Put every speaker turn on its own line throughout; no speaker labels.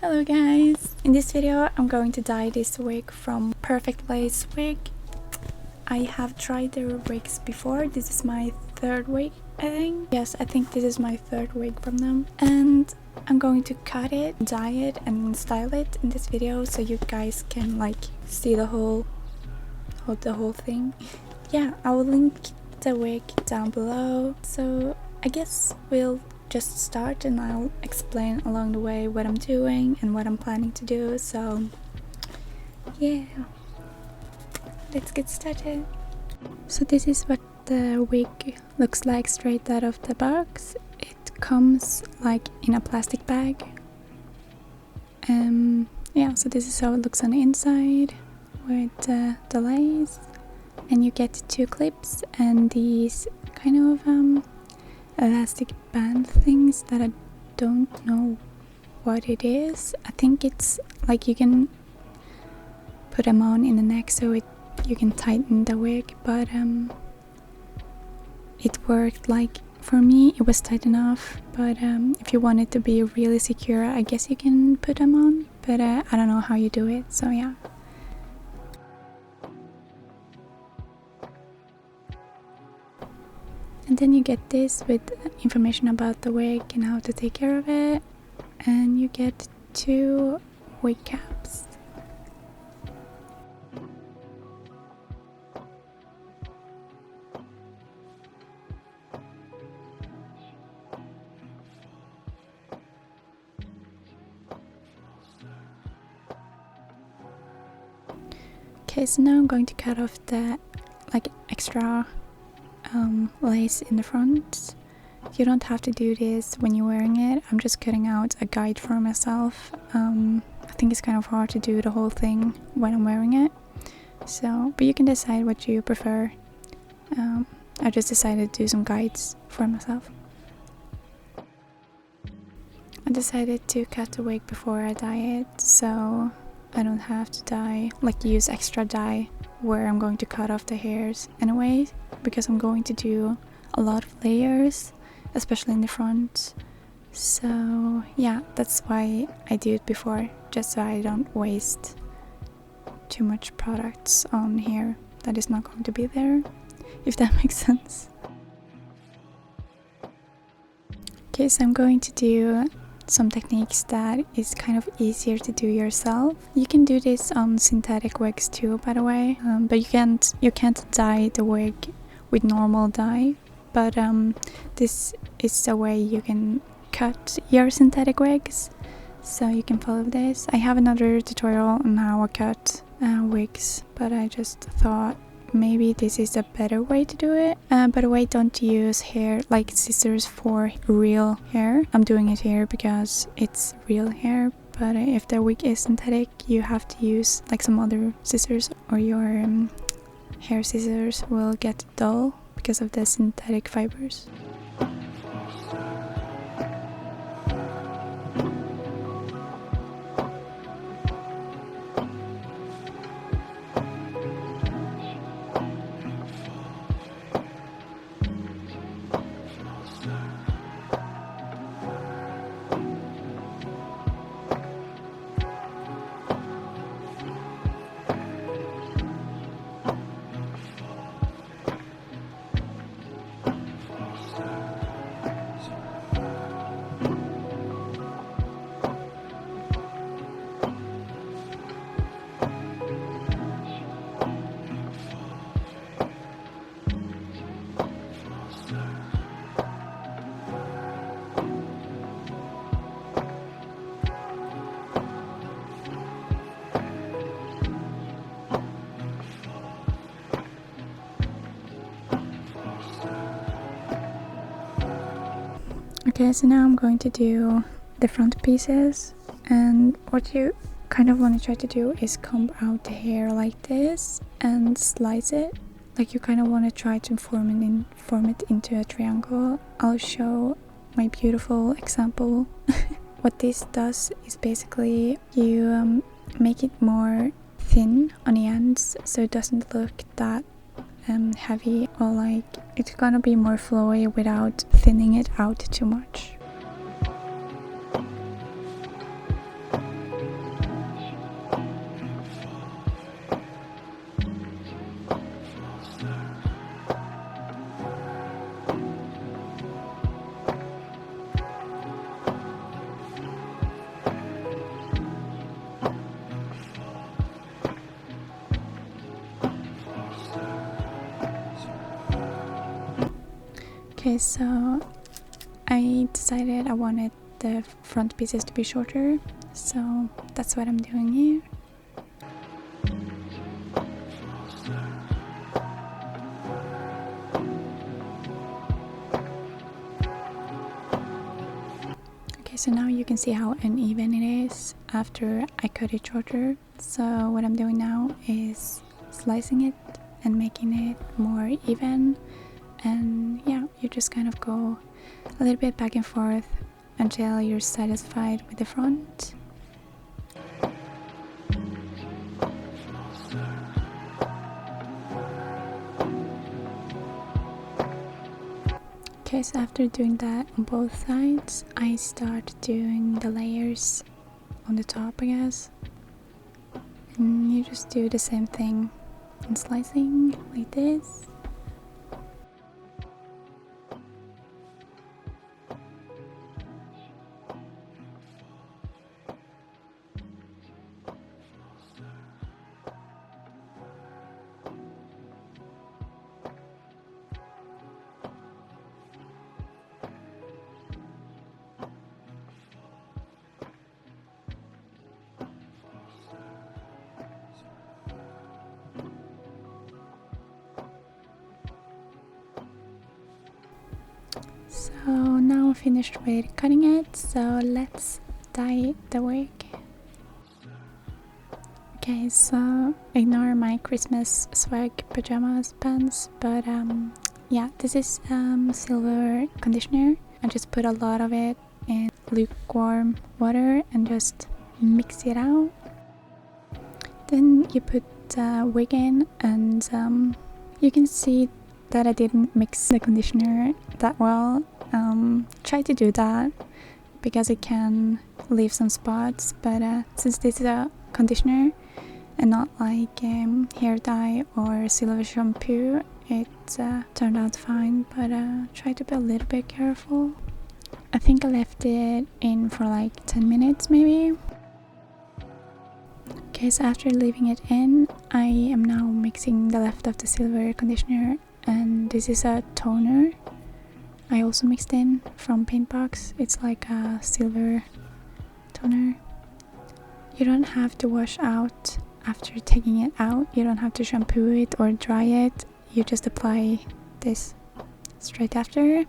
Hello guys! In this video I'm going to dye this wig from PerfectLaceWig. I have tried their wigs before. This is my third wig, I think. Yes, I think this is my third wig from them. And I'm going to cut it, dye it and style it in this video so you guys can like see the whole thing. Yeah, I will link the wig down below. So I guess we'll just start and I'll explain along the way what I'm doing and what I'm planning to do. So yeah, let's get started. So this is what the wig looks like straight out of the box. It comes like in a plastic bag. Yeah, so this is how it looks on the inside with the lace, and you get 2 clips and these kind of elastic band things that I don't know what it is. I think it's like you can put them on in the neck so you can tighten the wig, but it worked. Like for me it was tight enough, but if you want it to be really secure I guess you can put them on, but I don't know how you do it, so yeah. And then you get this with information about the wig and how to take care of it, and you get 2 wig caps. Okay, so now I'm going to cut off the extra lace in the front. You don't have to do this when you're wearing it. I'm just cutting out a guide for myself. I think it's kind of hard to do the whole thing when I'm wearing it, so but you can decide what you prefer. I just decided to do some guides for myself. I decided to cut the wig before I dye it, so I don't have to use extra dye where I'm going to cut off the hairs anyway, because I'm going to do a lot of layers, especially in the front. So yeah, that's why I do it before, just so I don't waste too much products on hair that is not going to be there, if that makes sense. Okay, so I'm going to do some techniques that is kind of easier to do yourself. You can do this on synthetic wigs too, by the way, but you can't dye the wig with normal dye, but this is the way you can cut your synthetic wigs, so you can follow this. I have another tutorial on how I cut wigs, but I just thought maybe this is a better way to do it. By the way, don't use hair like scissors for real hair. I'm doing it here because it's real hair, but if the wig is synthetic you have to use like some other scissors, or your hair scissors will get dull because of the synthetic fibers. Okay, so now I'm going to do the front pieces, and what you kind of want to try to do is comb out the hair like this and slice it. Like you kind of want to try to form it into a triangle. I'll show my beautiful example. What this does is basically you make it more thin on the ends, so it doesn't look that heavy, or like it's gonna be more flowy without thinning it out too much. Okay, so I decided I wanted the front pieces to be shorter, so that's what I'm doing here. Okay, so now you can see how uneven it is after I cut it shorter. So what I'm doing now is slicing it and making it more even, and yeah, you just kind of go a little bit back and forth until you're satisfied with the front. Okay, so after doing that on both sides, I start doing the layers on the top, I guess. And you just do the same thing in slicing, like this. So now I'm finished with cutting it, so let's dye the wig. Okay, so ignore my Christmas swag pajamas pants, but yeah, this is silver conditioner. I just put a lot of it in lukewarm water and just mix it out. Then you put wig in, and you can see that I didn't mix the conditioner that well. Try to do that because it can leave some spots, but since this is a conditioner and not like hair dye or silver shampoo, it turned out fine, but try to be a little bit careful. I think I left it in for like 10 minutes maybe. Okay, so after leaving it in, I am now mixing the left of the silver conditioner, and this is a toner I also mixed in from Paintbox. It's like a silver toner. You don't have to wash out after taking it out. You don't have to shampoo it or dry it. You just apply this straight after.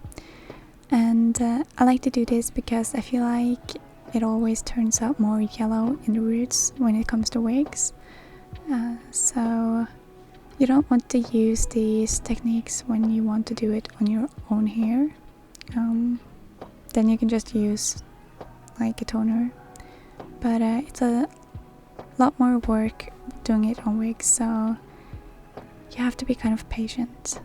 And I like to do this because I feel like it always turns out more yellow in the roots when it comes to wigs. So you don't want to use these techniques when you want to do it on your own hair. Then you can just use like a toner. But it's a lot more work doing it on wigs, so you have to be kind of patient.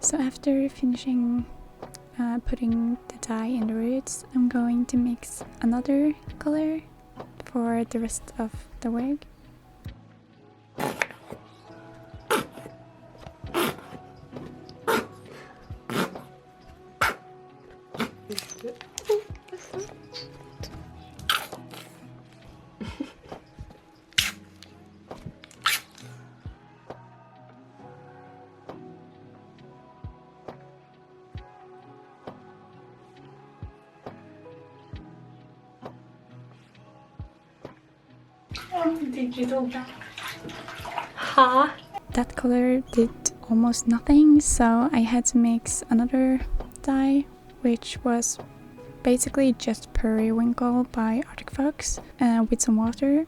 So after finishing putting the dye in the roots, I'm going to mix another color for the rest of the wig.
Digital black. Huh?
That color did almost nothing, so I had to mix another dye, which was basically just Periwinkle by Arctic Fox with some water,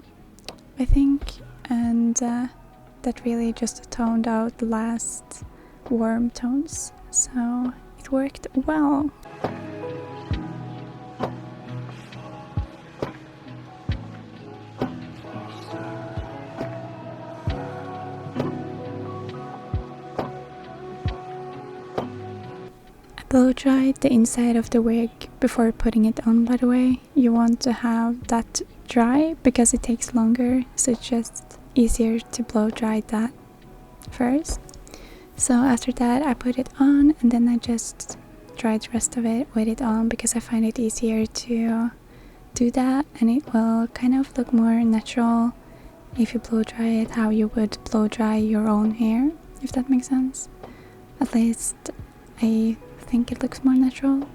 I think, and that really just toned out the last warm tones, so it worked well. Blow dry the inside of the wig before putting it on, by the way. You want to have that dry because it takes longer, so just easier to blow dry that first. So after that I put it on, and then I just dried the rest of it with it on, because I find it easier to do that, and it will kind of look more natural if you blow dry it how you would blow dry your own hair, if that makes sense. At least I think it looks more natural.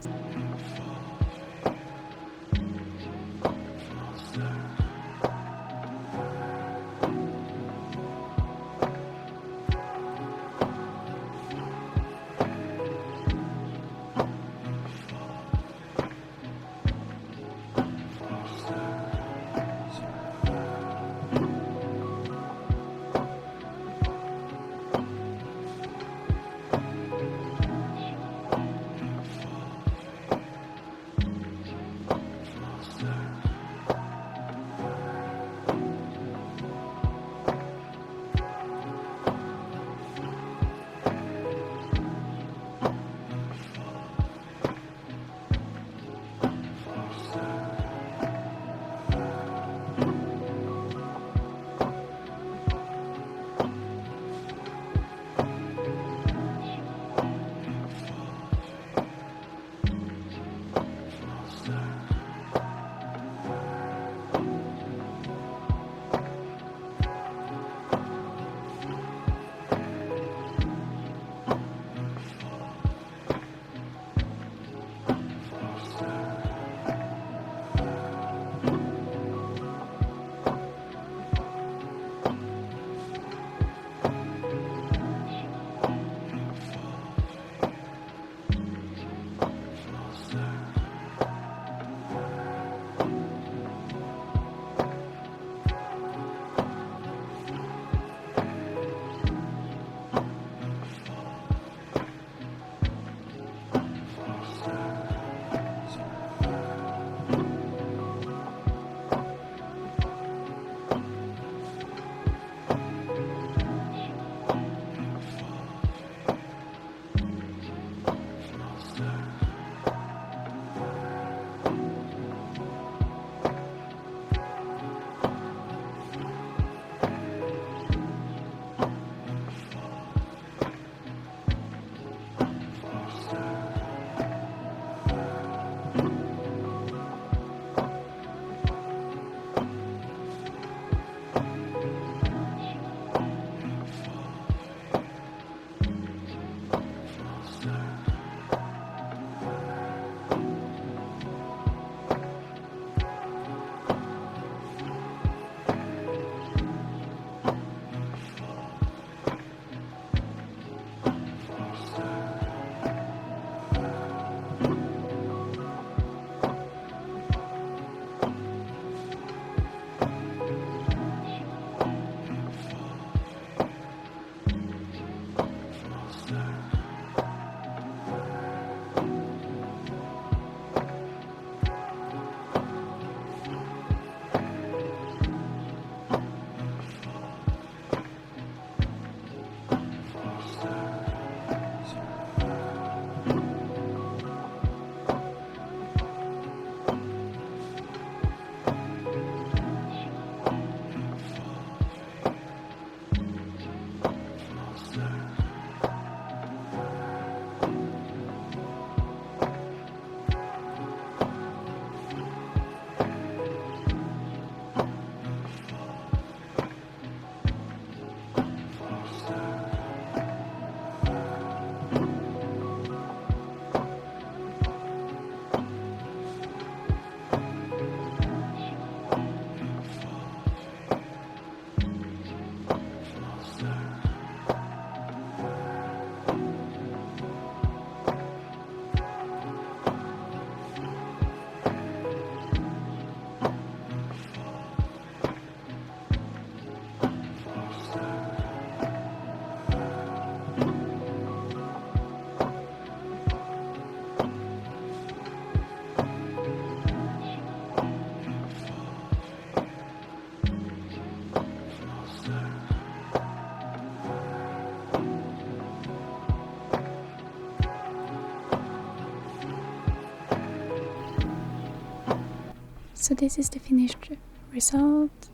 So this is the finished result.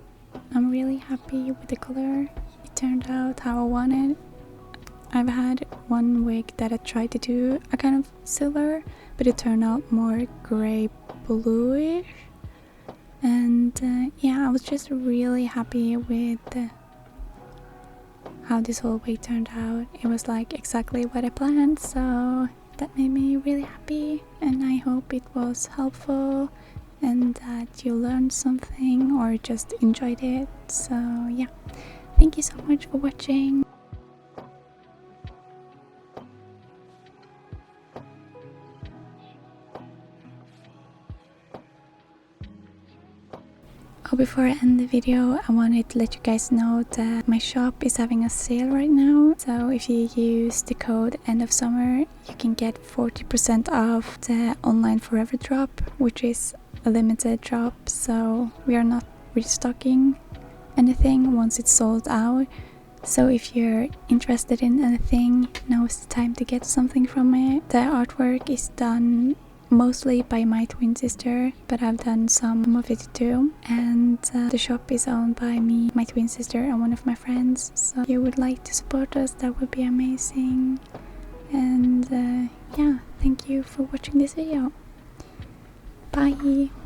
I'm really happy with the color. It turned out how I wanted. I've had one wig that I tried to do a kind of silver, but it turned out more grey bluish. And yeah, I was just really happy with how this whole wig turned out. It was like exactly what I planned, so that made me really happy, and I hope it was helpful and that you learned something or just enjoyed it. So yeah, thank you so much for watching. Oh, before I end the video, I wanted to let you guys know that my shop is having a sale right now. So if you use the code end of summer, you can get 40% off the online forever drop, which is a limited drop. So we are not restocking anything once it's sold out. So if you're interested in anything, now is the time to get something from it. The artwork is done mostly by my twin sister, but I've done some of it too. And the shop is owned by me, my twin sister, and one of my friends. So if you would like to support us, that would be amazing. And yeah, thank you for watching this video. Bye!